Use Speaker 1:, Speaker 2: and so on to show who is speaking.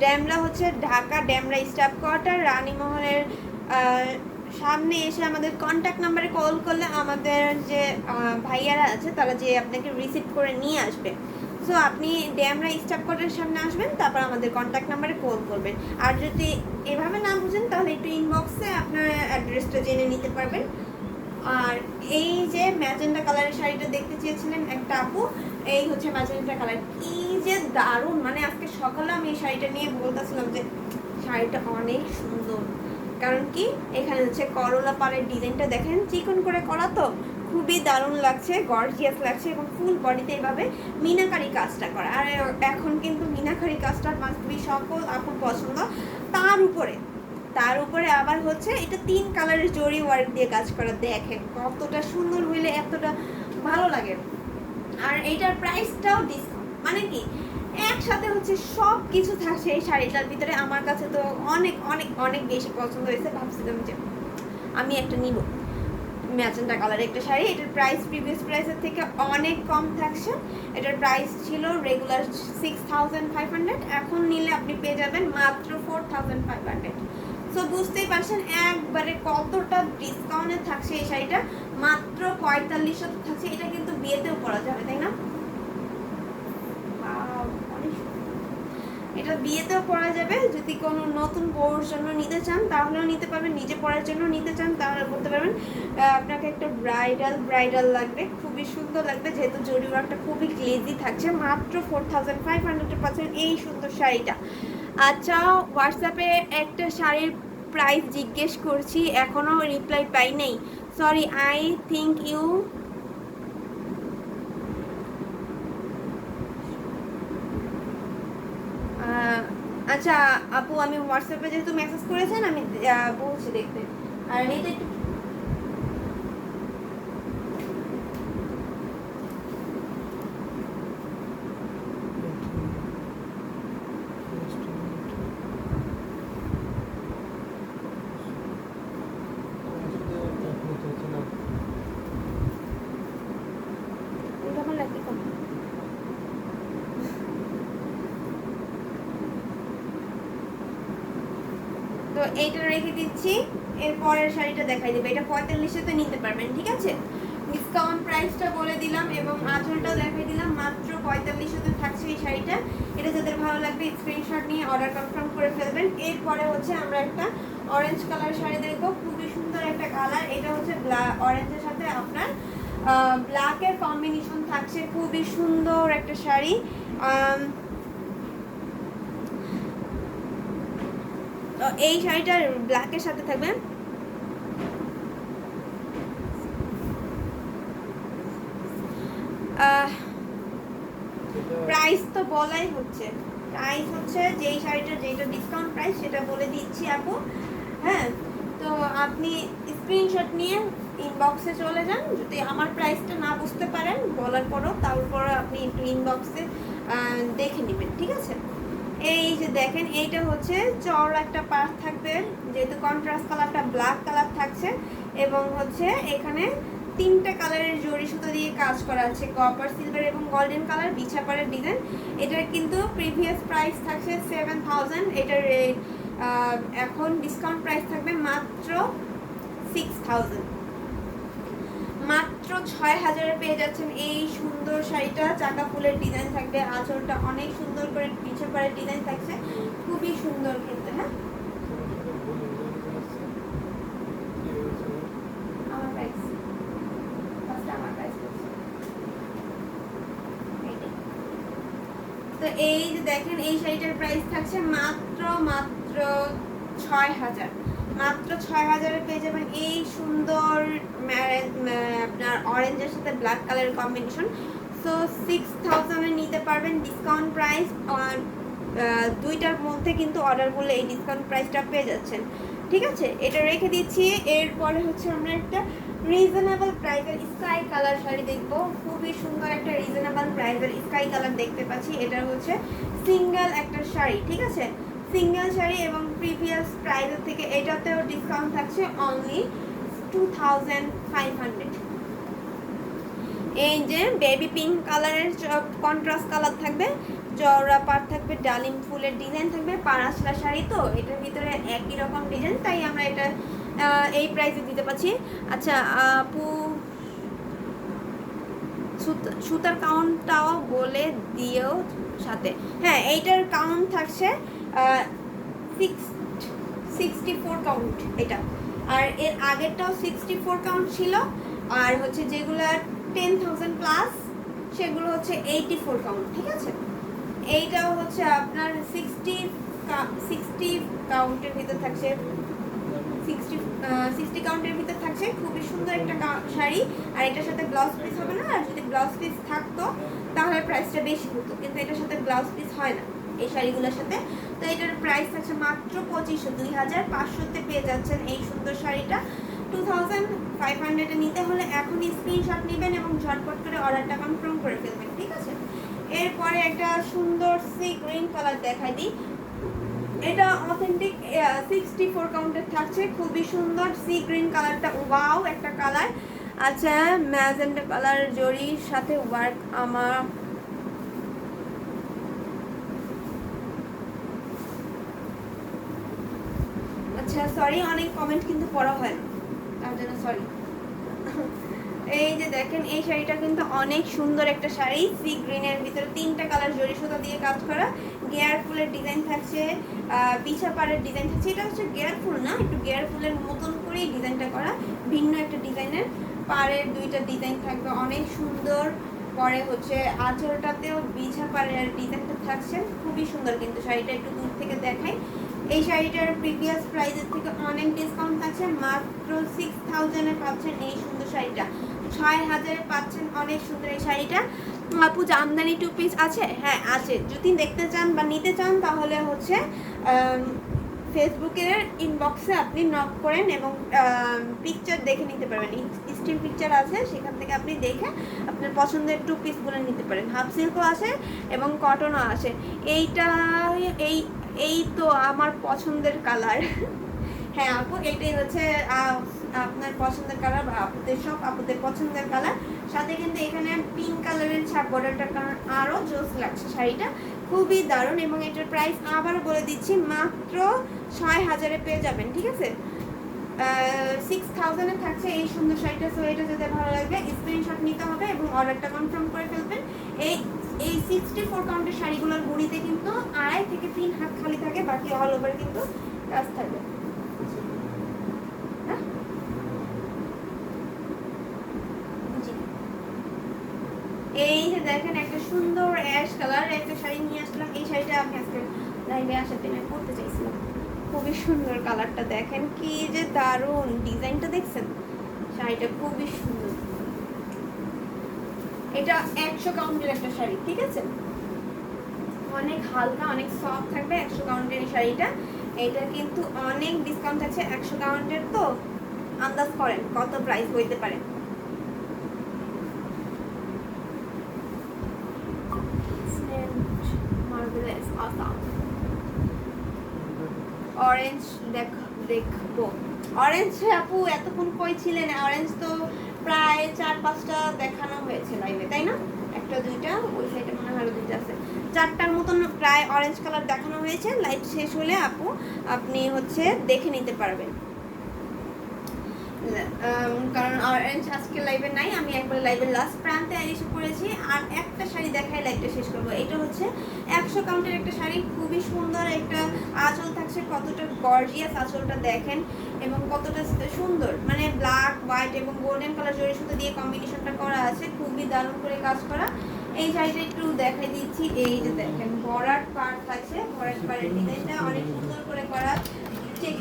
Speaker 1: ড্যামরা হচ্ছে Dhaka Demra staff quarter রানীমহলের সামনে এসে আমাদের কন্ট্যাক্ট নাম্বারে কল করলে আমাদের যে ভাইয়ারা আছে তারা যে আপনাকে রিসিভ করে নিয়ে আসবে। সো আপনি ড্যামরা স্টাফ কোয়ার্টারের সামনে আসবেন, তারপর আমাদের কন্ট্যাক্ট নাম্বারে কল করবেন। আর যদি এভাবে না বুঝেন তাহলে একটু ইনবক্সে আপনার অ্যাড্রেসটা জেনে নিতে পারবেন। আর এই যে ম্যাজেন্টা কালারের শাড়িটা দেখতে চেয়েছিলেন একটা আপু, এই হচ্ছে ম্যাজেন্টা কালার। কি যে দারুণ, মানে আজকে সকালে আমি এই শাড়িটা নিয়ে বলতেছিলাম যে শাড়িটা অনেক সুন্দর। কারণ কি এখানে হচ্ছে করলা পাড়ের ডিজাইনটা দেখেন, চিকন করে করা, তো খুবই দারুণ লাগছে, গর্জিয়াস লাগছে, এবং ফুল বডিতে এভাবে মিনাকারি কাজটা করা। আর এখন কিন্তু মিনাকারি কাজটার মাস্ট বি সকল আপুর পছন্দ। তার উপরে আবার হচ্ছে এটা 3 কালারের জরি ওয়ার্ক দিয়ে কাজ করা, দেখেন কতটা সুন্দর হইলে এতটা ভালো লাগে। আর এইটার প্রাইসটাও ডিসকাউন্ট, মানে কি একসাথে হচ্ছে সব কিছু থাকছে এই শাড়িটার ভিতরে। আমার কাছে তো অনেক অনেক অনেক বেশি পছন্দ হয়েছে, ভাবছিলাম যে আমি একটা নিব ম্যাজেন্টা কালার একটা শাড়ি। এটার প্রাইস প্রিভিয়াস প্রাইসের থেকে অনেক কম থাকছে। এটার প্রাইস ছিল রেগুলার 6500, এখন নিলে আপনি পেয়ে যাবেন মাত্র 4500। সো বুঝতেই পারছেন একবারে কতটা ডিসকাউন্টে থাকছে এই শাড়িটা, মাত্র 4500 থাকছে। এটা কিন্তু বিয়েতেও পরা যাবে, তাই না? এটা বিয়েতেও পরা যাবে। যদি কোনো নতুন বউর জন্য নিতে চান তাহলেও নিতে পারবেন, নিজে পরার জন্য নিতে চান তাহলে বলতে পারবেন। আপনাকে একটা ব্রাইডাল লাগবে, খুবই সুন্দর লাগবে, যেহেতু জরি ওয়ার্কটা খুবই গ্লেজি থাকছে। মাত্র 4500 এই সুন্দর শাড়িটা। আচ্ছা, হোয়াটসঅ্যাপে একটা শাড়ির প্রাইস জিজ্ঞেস করছি, এখনও রিপ্লাই পাই নাই। সরি, আই থিঙ্ক ইউ আচ্ছা আপু, আমি হোয়াটসঅ্যাপে যেহেতু মেসেজ করেছেন আমি বলছি দেখতে। আর এটা একটু তো এইটা রেখে দিচ্ছি, এর পরের শাড়িটা দেখাই দেবে। এটা 4500-তে নিতে পারবেন, ঠিক আছে? ডিসকাউন্ট প্রাইসটা বলে দিলাম এবং আঁচলটাও দেখাই দিলাম, মাত্র 4500-তে থাকছে এই শাড়িটা। এটা যাদের ভালো লাগবে স্ক্রিনশট নিয়ে অর্ডার কনফার্ম করে ফেলবেন। এরপরে হচ্ছে আমরা একটা অরেঞ্জ কালার শাড়ি দেখবো, খুবই সুন্দর একটা কালার। এটা হচ্ছে অরেঞ্জের সাথে আপনার ব্ল্যাকের কম্বিনেশন থাকছে, খুবই সুন্দর একটা শাড়ি। তো এই শাড়িটার ব্ল্যাকের সাথে থাকবে প্রাইস তো বলাই হচ্ছে, প্রাইস হচ্ছে যেই শাড়িটা যেটা ডিসকাউন্ট প্রাইস সেটা বলে দিচ্ছি আপু। হ্যাঁ, তো আপনি স্ক্রিনশট নিয়ে ইনবক্সে চলে যান। যদি আমার প্রাইসটা না বুঝতে পারেন বলার পরও, তারপর আপনি একটু ইনবক্সে দেখে নেবেন, ঠিক আছে? এই যে দেখেন, এইটা হচ্ছে চওড়া একটা পাড় থাকবে, যেহেতু কন্ট্রাস্ট কালারটা ব্ল্যাক কালার থাকছে, এবং হচ্ছে এখানে 3টা কালারের জরি সুতো দিয়ে কাজ করা আছে, কপার, সিলভার এবং গোল্ডেন কালার বিছাপাড়ের ডিজাইন। এটার কিন্তু প্রিভিয়াস প্রাইস থাকছে 7000, এটার এখন ডিসকাউন্ট প্রাইস থাকবে মাত্র 6000, মাত্র 6000-এ পেয়ে যাচ্ছেন এই সুন্দর শাড়িটা। চাকা ফুলের ডিজাইন থাকবে, আঁচলটা অনেক সুন্দর করে পিছে পাড়ের ডিজাইন থাকছে, খুবই সুন্দর কিন্তু। হ্যাঁ, আমার প্রাইস তো এই যে দেখেন, এই শাড়িটার প্রাইস থাকছে মাত্র 6000, মাত্র 6000-এ পেয়ে যাবেন এই সুন্দর আপনার অরেঞ্জের সাথে ব্ল্যাক কালারের কম্বিনেশন। সো 6000-এ নিতে পারবেন ডিসকাউন্ট প্রাইস। দুইটার মধ্যে কিন্তু অর্ডার করলে এই ডিসকাউন্ট প্রাইসটা পেয়ে যাচ্ছেন, ঠিক আছে? এটা রেখে দিচ্ছি। এরপরে হচ্ছে আমরা একটা রিজনেবল প্রাইসের স্কাই কালার শাড়ি দেখবো, খুবই সুন্দর একটা রিজনেবল প্রাইসের স্কাই কালার দেখতে পাচ্ছি। এটা হচ্ছে সিঙ্গেল একটা শাড়ি, ঠিক আছে? সিঙ্গেল শাড়ি এবং প্রিভিয়াস প্রাইসের থেকে এটাতেও ডিসকাউন্ট থাকছে অনলি 2500। এই যে বেবি পিঙ্ক কালারের কন্ট্রাস্ট কালার থাকবে, জওড়া পাড় থাকবে, ডালিম ফুলের ডিজাইন থাকবে, পাড়াশলা শাড়ি তো এটার ভিতরে একই রকম ডিজাইন, তাই আমরা এটা এই প্রাইসে দিতে পারছি। আচ্ছা আপু সুতার কাউন্টটাও বলে দিও সাথে। হ্যাঁ, এইটার কাউন্ট থাকছে 64 কাউন্ট এটা, আর এর আগেরটাও 64 কাউন্ট ছিল, আর হচ্ছে যেগুলো 10,000 প্লাস সেগুলো হচ্ছে 84 কাউন্ট, ঠিক আছে। এইটাও হচ্ছে আপনার 60 কাউন্টের ভিতর থাকছে, 60 কাউন্টের ভিতর থাকছে। খুবই সুন্দর একটা শাড়ি, আর এটার সাথে ব্লাউজ পিস হবে না, আর যদি ব্লাউজ পিস থাকতো তাহলে প্রাইসটা বেশি হতো, কিন্তু এটার সাথে ব্লাউজ পিস হয় না এই শাড়িগুলোর সাথে। তো এটার প্রাইস থাকছে মাত্র 2500, 2500-তে পেয়ে যাচ্ছেন এই সুন্দর শাড়িটা। 2500-এ নিতে হলে এখনই স্ক্রিনশট নেবেন এবং ঝটপট করে অর্ডারটা কনফার্ম করে ফেলবেন, ঠিক আছে। এরপরে একটা সুন্দর সি গ্রিন কালার দেখাই দিই। এটা অথেন্টিক 64 কাউন্টের থাকছে, খুবই সুন্দর সি গ্রিন কালারটা, ওয়াও একটা কালার। আচ্ছা ম্যাজেন্টা কালার জরির সাথে ওয়ার্ক। আমার আচ্ছা সরি, অনেক কমেন্ট কিন্তু পড়া হয় না, তার জন্য সরি। এই যে দেখেন এই শাড়িটা কিন্তু অনেক সুন্দর একটা শাড়ি, সি গ্রিনের ভিতরে 3টা কালার জরি সুতা দিয়ে কাজ করা, গেয়ার ফুলের ডিজাইন থাকছে, পিছা পাড়ের ডিজাইন থাকছে। এটা হচ্ছে গেয়ার ফুল না, একটু গেয়ার ফুলের মতন করেই ডিজাইনটা করা, ভিন্ন একটা ডিজাইনের। পাড়ের 2টা ডিজাইন থাকবে অনেক সুন্দর। পরে হচ্ছে আঁচলটাতেও বিছা পাড়ের ডিজাইনটা থাকছে, খুবই সুন্দর কিন্তু শাড়িটা, একটু দূর থেকে দেখাই। এই শাড়িটার প্রিভিয়াস প্রাইসের থেকে অনেক ডিসকাউন্ট থাকছে, মাত্র 6000-এ পাচ্ছেন এই সুন্দর শাড়িটা, 6000-এ পাচ্ছেন অনেক সুন্দর এই শাড়িটা। আপু জামদানি 2 পিস আছে? হ্যাঁ আছে, যদি দেখতে চান বা নিতে চান তাহলে হচ্ছে ফেসবুকের ইনবক্সে আপনি নক করেন এবং পিকচার দেখে নিতে পারবেন, স্টিল পিকচার আছে, সেখান থেকে আপনি দেখে আপনার পছন্দের 2 পিস বলে নিতে পারেন। হাফ সিল্কও আছে এবং কটনও আছে। এইটা এই তো আমার পছন্দের কালার। হ্যাঁ আপু, এটাই হচ্ছে আপনার পছন্দের কালার, বা আপুদের পছন্দের কালার। সাথে কিন্তু এখানে পিঙ্ক কালারের ছাপ বর্ডারটা আরও জোস লাগছে শাড়িটা, খুবই দারুণ। এবং এটার প্রাইস আবারও বলে দিচ্ছি, মাত্র 6000-এ পেয়ে যাবেন, ঠিক আছে। 6000-এ থাকছে এই সুন্দর শাড়িটা। সো এটা যদি ভালো লাগবে স্ক্রিনশট নিতে হবে এবং অর্ডারটা কনফার্ম করে ফেলবেন। এই 64 কাউন্টের শাড়িগুলোর বুড়িতে কিন্তু 2.5 থেকে 3 হাত খালি থাকে, বাকি অল ওভার কিন্তু কাজ থাকবে। এই যে দেখেন একটা সুন্দর অ্যাশ কালার একটা শাড়ি নিয়ে আসলাম। এই শাড়িটা আমি আজকে লাইভে আসার দিনে পরতে চাইছিলাম, খুবই সুন্দর কালারটা, দেখেন কি যে দারুণ ডিজাইনটা, দেখছেন শাড়িটা খুবই সুন্দর। এটা 100 কাউন্টের একটা শাড়ি, ঠিক আছে, অনেক হালকা অনেক সফট থাকবে 100 কাউন্টের এই শাড়িটা। এটা কিন্তু অনেক ডিসকাউন্ট আছে 100 কাউন্টের, তো আন্দাজ করেন কত প্রাইস হইতে পারে। অরেঞ্জ দেখবো। অরেঞ্জ আপু এতক্ষণ কই ছিলেন? অরেঞ্জ তো প্রায় 4-5টা দেখানো হয়েছে লাইভে, তাই না? 1-2টা, ওই সাইডে মনে হয় 2টা আছে, 4টার মতন প্রায় অরেঞ্জ কালার দেখানো হয়েছে। লাইভ শেষ হলে আপু আপনি হচ্ছে দেখে নিতে পারবেন, কারণ অরেঞ্জ আজকে লাইভে নাই, আমি একবার লাইভের লাস্ট প্রান্তে এসে পড়েছি। আর একটা শাড়ি দেখাই লাইভটা শেষ করবো। এটা হচ্ছে 100 কাউন্টের একটা শাড়ি, খুবই সুন্দর একটা আঁচল থাকছে, কতটা গর্জিয়াস আঁচলটা দেখেন এবং কতটা সুন্দর, মানে ব্ল্যাক হোয়াইট এবং গোল্ডেন কালার জরি সুতো দিয়ে কম্বিনেশনটা করা আছে, খুবই দারুণ করে কাজ করা। এই শাড়িটা একটু দেখাই দিচ্ছি। এই যে দেখেন বর্ডার পার্ট থাকছে, বর্ডার পার্টের ডিজাইনটা অনেক সুন্দর করে করা, চেক